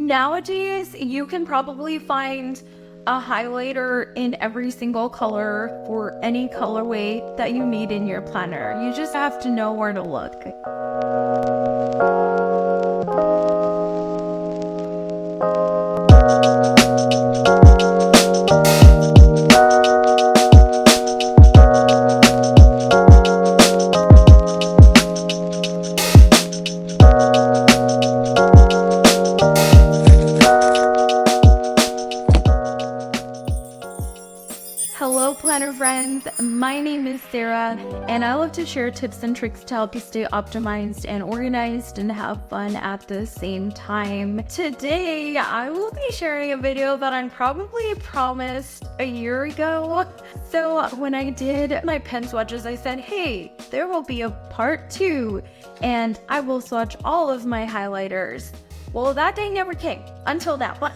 Nowadays, you can probably find a highlighter in every single color for any colorway that you need in your planner. You just have to know where to look. Hello planner friends, my name is Sarah and I love to share tips and tricks to help you stay optimized and organized and have fun at the same time. Today I will be sharing a video that I probably promised a year ago. So when I did my pen swatches, I said, hey, there will be a part 2 and I will swatch all of my highlighters. Well, that day never came until now.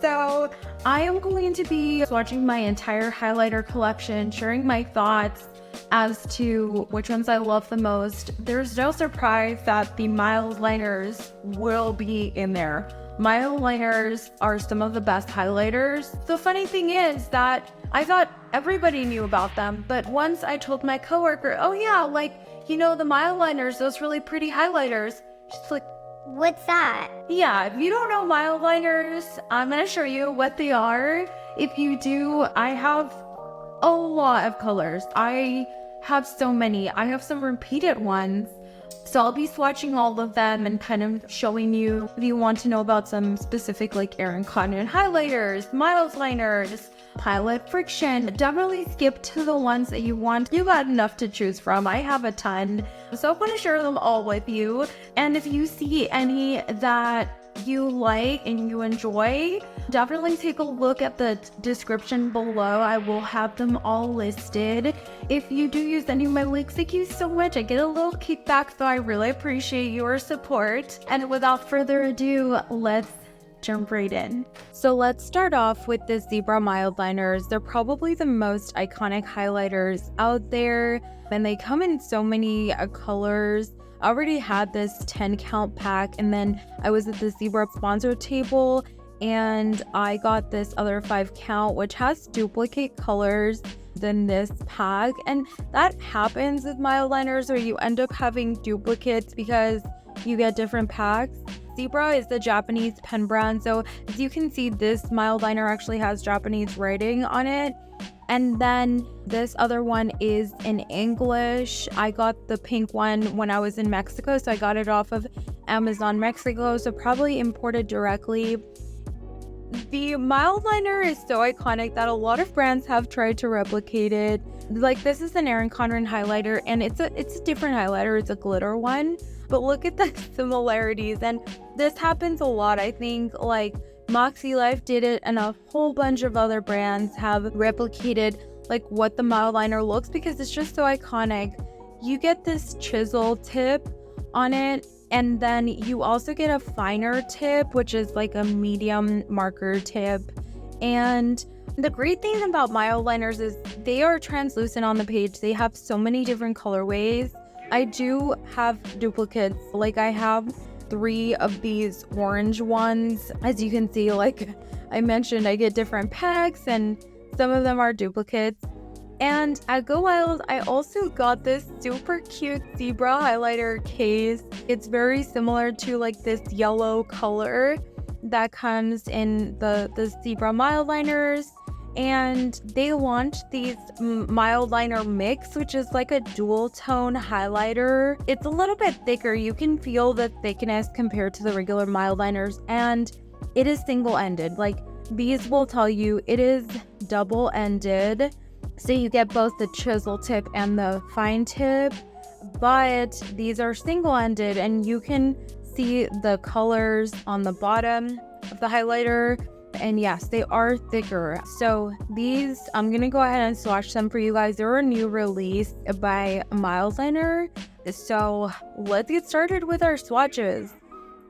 So I am going to be swatching my entire highlighter collection, sharing my thoughts as to which ones I love the most. There's no surprise that the Mildliners will be in there. Mildliners are some of the best highlighters. The funny thing is that I thought everybody knew about them, but once I told my coworker, oh yeah, the Mildliners, those really pretty highlighters, she's like, what's that? Yeah, if you don't know Mildliners, I'm going to show you what they are. If you do, I have a lot of colors. I have so many. I have some repeated ones. So I'll be swatching all of them and kind of showing you if you want to know about some specific like Erin Condren Highlighters, Mildliners, Pilot Frixion. Definitely skip to the ones that you want. You got enough to choose from. I have a ton. So I'm going to share them all with you. And if you see any that you like and you enjoy, definitely take a look at the description below. I will have them all listed. If you do use any of my links, thank you so much. I get a little kickback, so I really appreciate your support. And without further ado, let's jump right in. So let's start off with the Zebra Mildliners. They're probably the most iconic highlighters out there, and they come in so many colors. I already had this 10 count pack, and then I was at the Zebra sponsor table and I got this other 5 count, which has duplicate colors than this pack. And that happens with Mildliners, where you end up having duplicates because you get different packs. Zebra is the Japanese pen brand, so as you can see, this Mildliner actually has Japanese writing on it. And then this other one is in English. I got the pink one when I was in Mexico, so I got it off of Amazon Mexico, so probably imported directly. The Mildliner is so iconic that a lot of brands have tried to replicate it. Like, this is an Erin Condren highlighter, and it's a different highlighter. It's a glitter one, but look at the similarities. And this happens a lot. I think like Moxie Life did it, and a whole bunch of other brands have replicated like what the Mildliner looks, because it's just so iconic. You get this chisel tip on it, and then you also get a finer tip, which is like a medium marker tip. And the great thing about Mildliners is they are translucent on the page. They have so many different colorways. I do have duplicates. Like, I have 3 of these orange ones. As you can see, like I mentioned, I get different packs and some of them are duplicates. And at Go Wild, I also got this super cute Zebra highlighter case. It's very similar to like this yellow color that comes in the Zebra Mildliners. And they launched these Mildliner mix, which is like a dual tone highlighter. It's a little bit thicker. You can feel the thickness compared to the regular Mildliners, and it is single-ended. Like, these will tell you it is double-ended, so you get both the chisel tip and the fine tip, but these are single-ended, and you can see the colors on the bottom of the highlighter. And yes, they are thicker. So these, I'm gonna go ahead and swatch them for you guys. They're a new release by Mildliner. So let's get started with our swatches.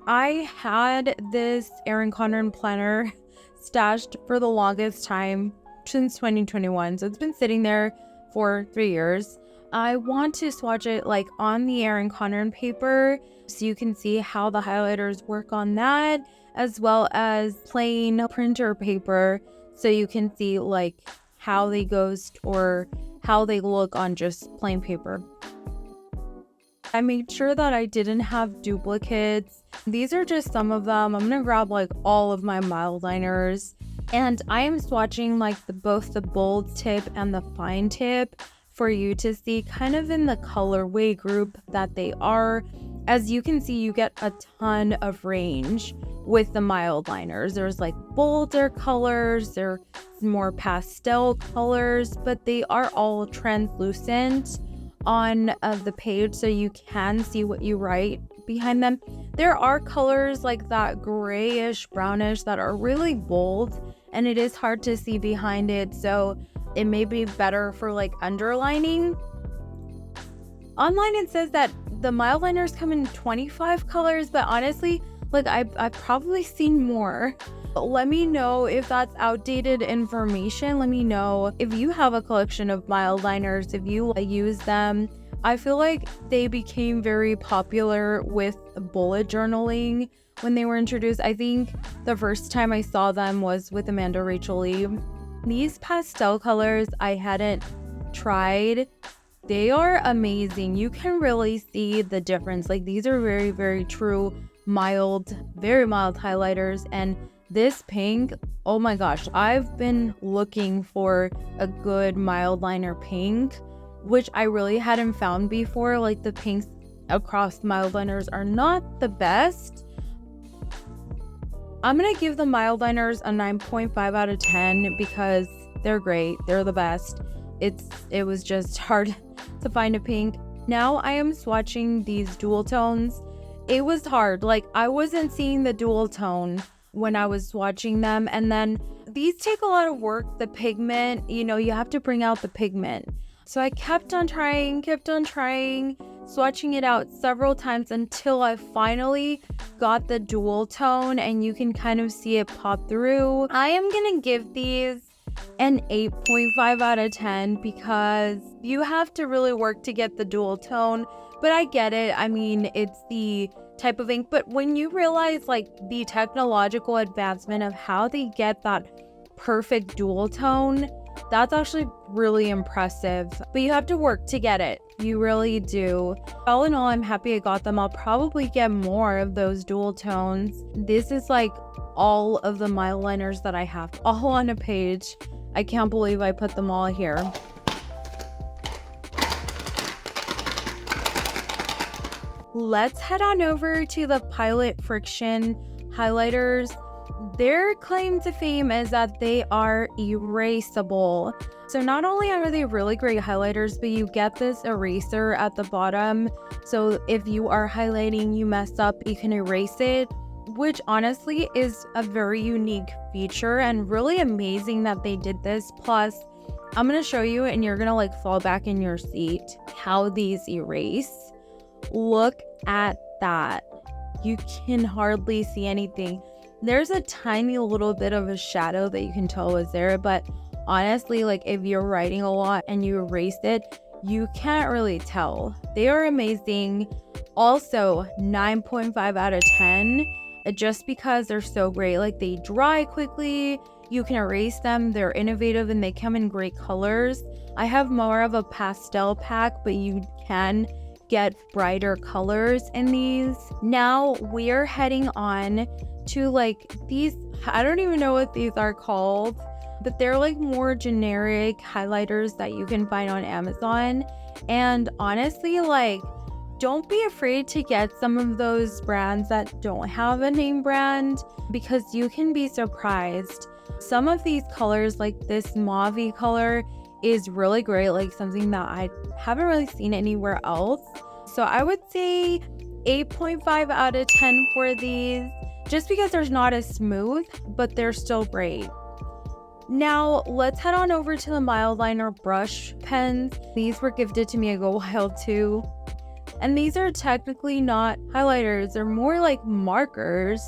I had this Erin Condren planner stashed for the longest time, since 2021. So it's been sitting there for 3 years. I want to swatch it like on the Erin Condren paper so you can see how the highlighters work on that. as well as plain printer paper, so you can see like how they ghost or how they look on just plain paper. I made sure that I didn't have duplicates. These are just some of them. I'm gonna grab like all of my Mildliners, and I am swatching like both the bold tip and the fine tip for you to see kind of in the colorway group that they are. As you can see, you get a ton of range with the Mildliners. There's like bolder colors, there's more pastel colors, but they are all translucent on the page, so you can see what you write behind them. There are colors like that grayish brownish that are really bold, and it is hard to see behind it, so it may be better for like underlining. Online it says that the Mildliners come in 25 colors, but honestly, like I've probably seen more. Let me know if that's outdated information. Let me know if you have a collection of Mildliners, if you use them. I feel like they became very popular with bullet journaling when they were introduced. I think the first time I saw them was with Amanda Rachel Lee. These pastel colors I hadn't tried. They are amazing. You can really see the difference. Like, these are very, very true mild, very mild highlighters. And this pink, oh my gosh, I've been looking for a good Mildliner pink, which I really hadn't found before. Like, the pinks across Mildliners are not the best. I'm gonna give the Mildliners a 9.5 out of 10 because they're great. They're the best. It was just hard to find a pink. Now I am swatching these dual tones. It was hard. Like, I wasn't seeing the dual tone when I was swatching them, and then these take a lot of work. The pigment, you know, you have to bring out the pigment. So I kept on trying, swatching it out several times until I finally got the dual tone, and you can kind of see it pop through. I am gonna give these an 8.5 out of 10 because you have to really work to get the dual tone, but I get it. I mean, it's the type of ink, but when you realize like the technological advancement of how they get that perfect dual tone, that's actually really impressive, but you have to work to get it. You really do. All in all, I'm happy I got them. I'll probably get more of those dual tones. This is like all of the Mildliners that I have all on a page. I can't believe I put them all here. Let's head on over to the Pilot Frixion highlighters. Their claim to fame is that they are erasable. So not only are they really great highlighters, but you get this eraser at the bottom. So if you are highlighting, you mess up, you can erase it, which honestly is a very unique feature and really amazing that they did this. Plus, I'm going to show you, and you're going to like fall back in your seat, how these erase. Look at that. You can hardly see anything. There's a tiny little bit of a shadow that you can tell was there, but honestly, like if you're writing a lot and you erase it, you can't really tell. They are amazing. Also, 9.5 out of 10, just because they're so great. Like, they dry quickly, you can erase them, they're innovative, and they come in great colors. I have more of a pastel pack, but you can get brighter colors in these. Now we're heading on to like these, I don't even know what these are called, but they're like more generic highlighters that you can find on Amazon. And honestly, like, don't be afraid to get some of those brands that don't have a name brand, because you can be surprised. Some of these colors, like this mauve color, is really great, like something that I haven't really seen anywhere else. So I would say 8.5 out of 10 for these, just because they're not as smooth, but they're still great. Now let's head on over to the Mildliner brush pens. These were gifted to me a while too. And these are technically not highlighters, they're more like markers.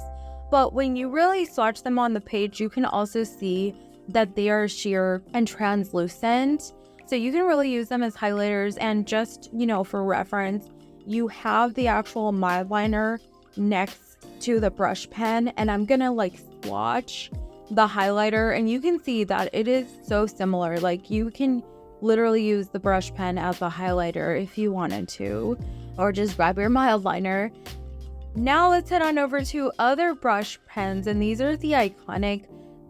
But when you really swatch them on the page, you can also see that they are sheer and translucent. So you can really use them as highlighters. And just, you know, for reference, you have the actual Mildliner next to the brush pen and I'm gonna like swatch the highlighter, and you can see that it is so similar. Like you can literally use the brush pen as a highlighter if you wanted to, or just grab your Mildliner. Now let's head on over to other brush pens, and these are the iconic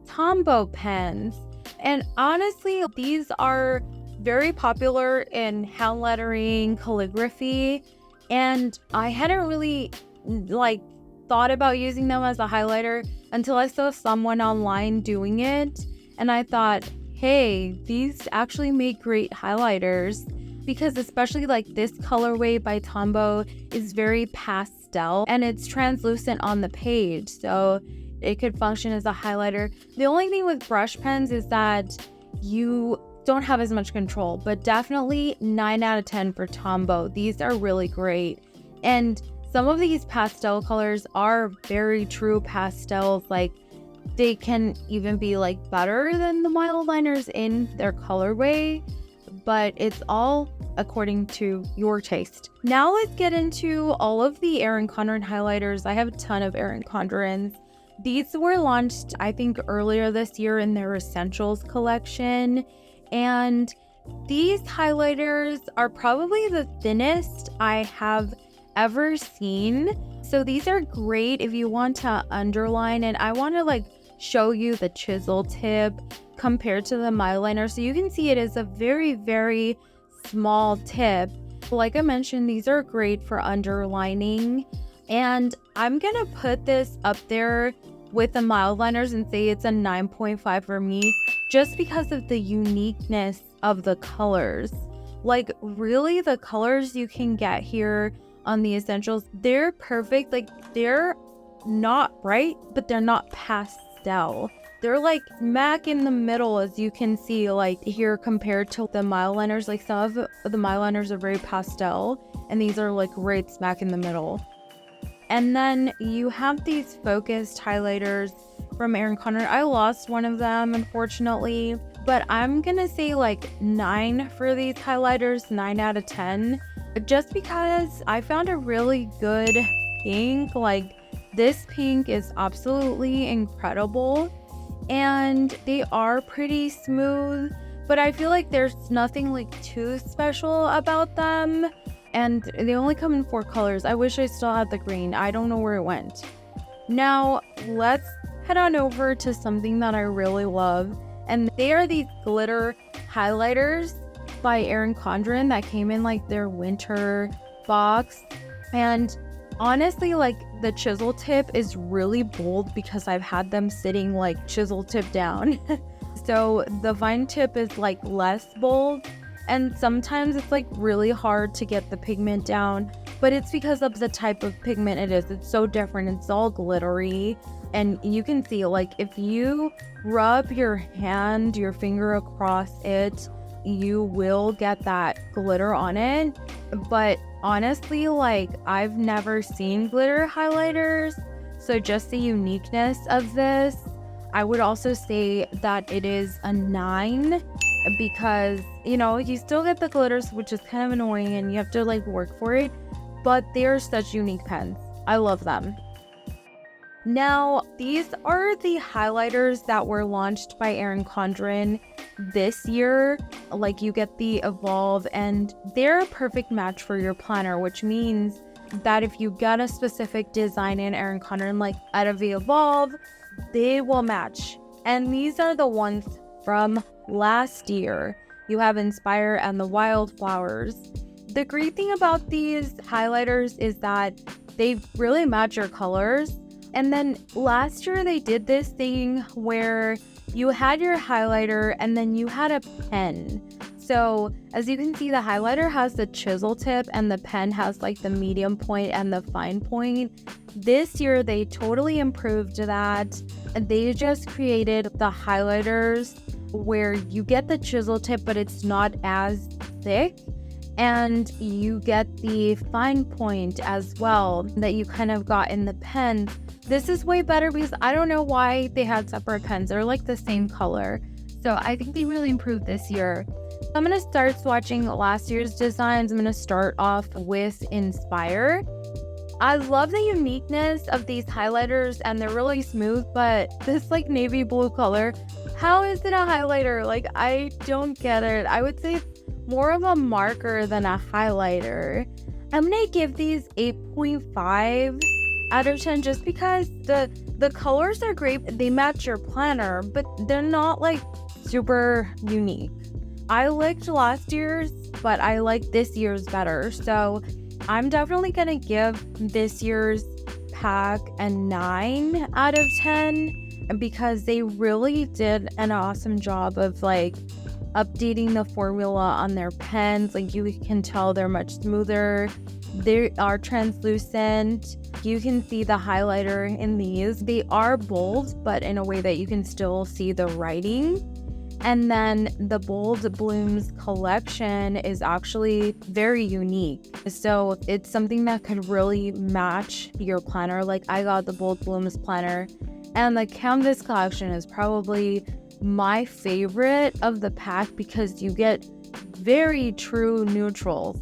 Tombow pens. And honestly, these are very popular in hand lettering, calligraphy, and I hadn't really like thought about using them as a highlighter until I saw someone online doing it, and I thought, hey, these actually make great highlighters, because especially like this colorway by Tombow is very pastel and it's translucent on the page, so it could function as a highlighter. The only thing with brush pens is that you don't have as much control, but definitely 9 out of 10 for Tombow. These are really great, and some of these pastel colors are very true pastels. Like they can even be like better than the Mildliners in their colorway, but it's all according to your taste. Now let's get into all of the Erin Condren highlighters. I have a ton of Erin Condrens. These were launched, I think, earlier this year in their Essentials collection, and these highlighters are probably the thinnest I have ever seen. So these are great if you want to underline, and I want to like show you the chisel tip compared to the Mildliner so you can see it is a very, very small tip. Like I mentioned, these are great for underlining, and I'm gonna put this up there with the Mildliners and say it's a 9.5 for me, just because of the uniqueness of the colors. Like really, the colors you can get here on the Essentials, they're perfect. Like they're not bright, but they're not pastel. They're like smack in the middle, as you can see, like here compared to the Mildliners. Like some of the Mildliners are very pastel, and these are like right smack in the middle. And then you have these focused highlighters from Erin Condren. I lost one of them, unfortunately, but I'm gonna say like 9 for these highlighters, 9 out of 10, just because I found a really good pink. Like this pink is absolutely incredible, and they are pretty smooth, but I feel like there's nothing like too special about them. And they only come in 4 colors. I wish I still had the green. I don't know where it went. Now let's head on over to something that I really love, and they are these glitter highlighters by Erin Condren that came in like their winter box. And honestly, like the chisel tip is really bold because I've had them sitting like chisel tip down. So the vine tip is like less bold, and sometimes it's like really hard to get the pigment down, but it's because of the type of pigment it is. It's so different. It's all glittery, and you can see like if you rub your finger across it, you will get that glitter on it. But honestly, like I've never seen glitter highlighters, so just the uniqueness of this, I would also say that it is a 9, because you know you still get the glitters, which is kind of annoying and you have to like work for it, but they're such unique pens. I love them. Now these are the highlighters that were launched by Erin Condren this year. Like you get the Evolve, and they're a perfect match for your planner, which means that if you get a specific design in Erin Condren, like out of the Evolve, they will match. And these are the ones from last year. You have Inspire and the Wildflowers. The great thing about these highlighters is that they really match your colors. And then last year they did this thing where you had your highlighter and then you had a pen. So as you can see, the highlighter has the chisel tip and the pen has like the medium point and the fine point. This year they totally improved that. They just created the highlighters where you get the chisel tip, but it's not as thick, and you get the fine point as well that you kind of got in the pen. This is way better because I don't know why they had separate pens. They're like the same color. So I think they really improved this year. I'm going to start swatching last year's designs. I'm going to start off with Inspire. I love the uniqueness of these highlighters, and they're really smooth, but this like navy blue color, how is it a highlighter? Like, I don't get it. I would say it's more of a marker than a highlighter. I'm gonna give these 8.5 out of 10 just because the colors are great. They match your planner, but they're not like super unique. I liked last year's, but I like this year's better. So I'm definitely gonna give this year's pack a 9 out of 10 because they really did an awesome job of like updating the formula on their pens. Like, you can tell they're much smoother. They are translucent. You can see the highlighter in these. They are bold, but in a way that you can still see the writing. And then the Bold Blooms collection is actually very unique. So it's something that could really match your planner. Like, I got the Bold Blooms planner, and the Canvas collection is probably my favorite of the pack because you get very true neutrals.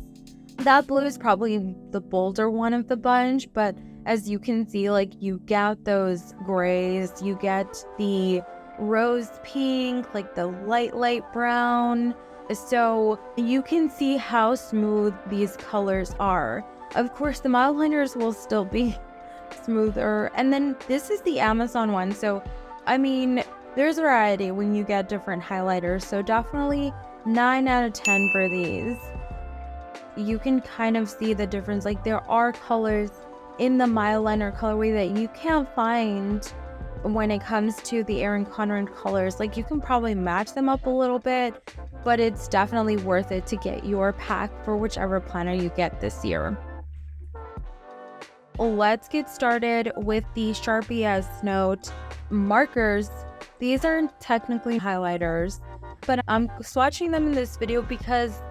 That blue is probably the bolder one of the bunch, but as you can see, like, you get those grays, you get the rose pink, like the light brown. So you can see how smooth these colors are. Of course, the Mildliners will still be smoother. And then this is the Amazon one. So, I mean, there's variety when you get different highlighters. So definitely 9 out of 10 for these. You can kind of see the difference. Like, there are colors in the Mildliner colorway that you can't find when it comes to the Erin Condren colors. Like, you can probably match them up a little bit, but it's definitely worth it to get your pack for whichever planner you get this year. Let's get started with the Sharpie S Notes markers. These aren't technically highlighters, but I'm swatching them in this video because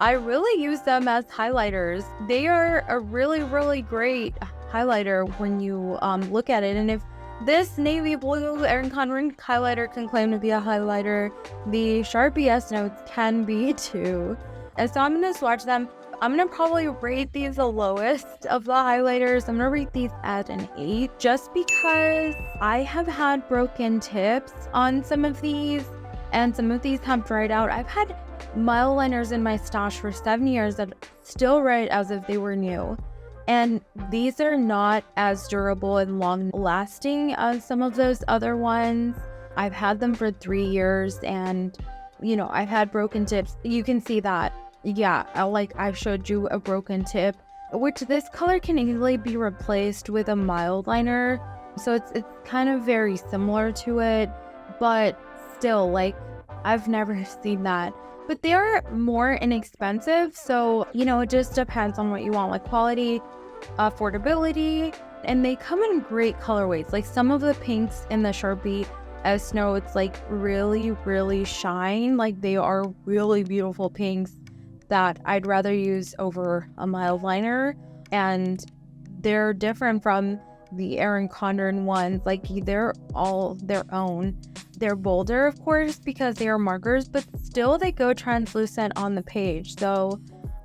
I really use them as highlighters. They are a really great highlighter when you look at it. And if this navy blue Erin Condren highlighter can claim to be a highlighter, the Sharpie S Notes can be too. And so I'm going to swatch them. I'm going to probably rate these the lowest of the highlighters. I'm going to rate these at an 8 just because I have had broken tips on some of these, and some of these have dried out. I've had Mildliners in my stash for 7 years that still write as if they were new. And these are not as durable and long lasting as some of those other ones. I've had them for 3 years, and you know, I've had broken tips. You can see that. Yeah, I showed you a broken tip, which this color can easily be replaced with a Mildliner. So it's kind of very similar to it, but still, like, I've never seen that. But they are more inexpensive, so, you know, it just depends on what you want, like quality, affordability, and they come in great colorways. Like, some of the pinks in the Sharpie S Notes, like, really shine. Like, they are really beautiful pinks that I'd rather use over a Mildliner, and they're different from the Erin Condren ones. Like, they're all their own. They're bolder, of course, because they are markers, but still they go translucent on the page. So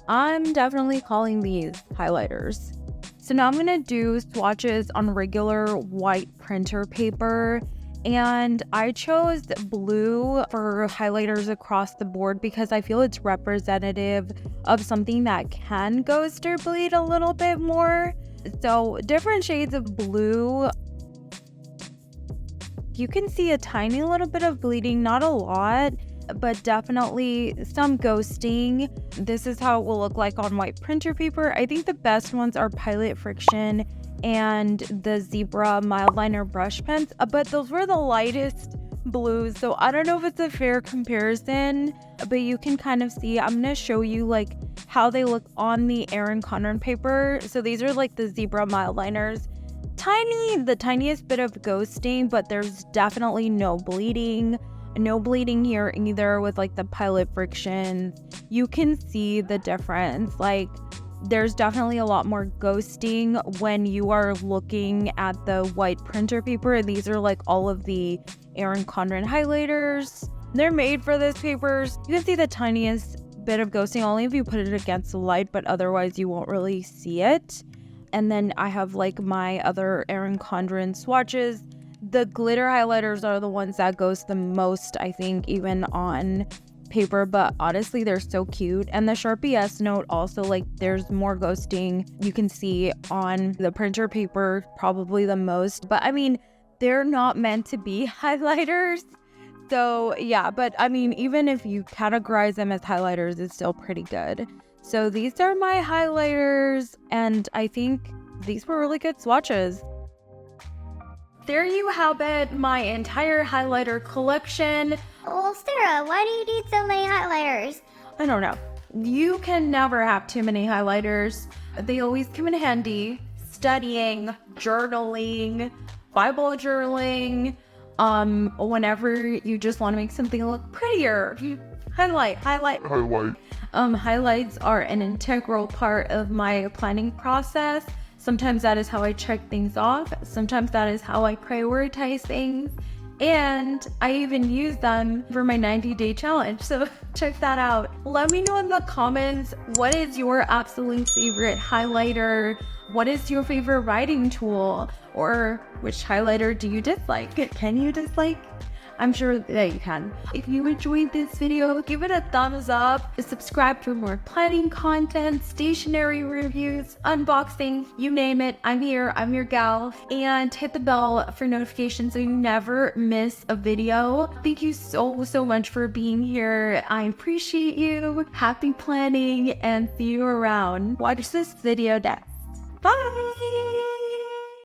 I'm definitely calling these highlighters. So now I'm going to do swatches on regular white printer paper. And I chose blue for highlighters across the board because I feel it's representative of something that can ghost or bleed a little bit more. So different shades of blue. You can see a tiny little bit of bleeding, not a lot, but definitely some ghosting. This is how it will look like on white printer paper. I think the best ones are Pilot Frixion and the Zebra Mildliner brush pens, but those were the lightest blues, so I don't know if it's a fair comparison, but you can kind of see. I'm gonna show you like how they look on the Erin Condren paper. So these are like the Zebra Mildliners. The tiniest bit of ghosting, but there's definitely no bleeding here either with like the Pilot Frixion. You can see the difference. Like, there's definitely a lot more ghosting when you are looking at the white printer paper. And these are like all of the Erin Condren highlighters. They're made for this papers. You can see the tiniest bit of ghosting only if you put it against the light, but otherwise you won't really see it. And then I have like my other Erin Condren swatches. The glitter highlighters are the ones that goes the most, I think, even on paper, but honestly they're so cute. And the Sharpie S Note also, like, there's more ghosting you can see on the printer paper, probably the most, but I mean, they're not meant to be highlighters. So yeah, but I mean, even if you categorize them as highlighters, it's still pretty good. So these are my highlighters, and I think these were really good swatches. There you have it, my entire highlighter collection. Well, Sarah, why do you need so many highlighters? I don't know. You can never have too many highlighters. They always come in handy. Studying, journaling, Bible journaling, whenever you just want to make something look prettier. You highlight. Highlights are an integral part of my planning process. Sometimes that is how I check things off. Sometimes that is how I prioritize things. And I even use them for my 90-day challenge. So check that out. Let me know in the comments, what is your absolute favorite highlighter? What is your favorite writing tool? Or which highlighter do you dislike? Can you dislike? I'm sure that you can. If you enjoyed this video, give it a thumbs up, subscribe for more planning content, stationery reviews, unboxing, you name it. I'm here, I'm your gal. And hit the bell for notifications so you never miss a video. Thank you so much for being here. I appreciate you. Happy planning, and see you around. Watch this video next. Bye!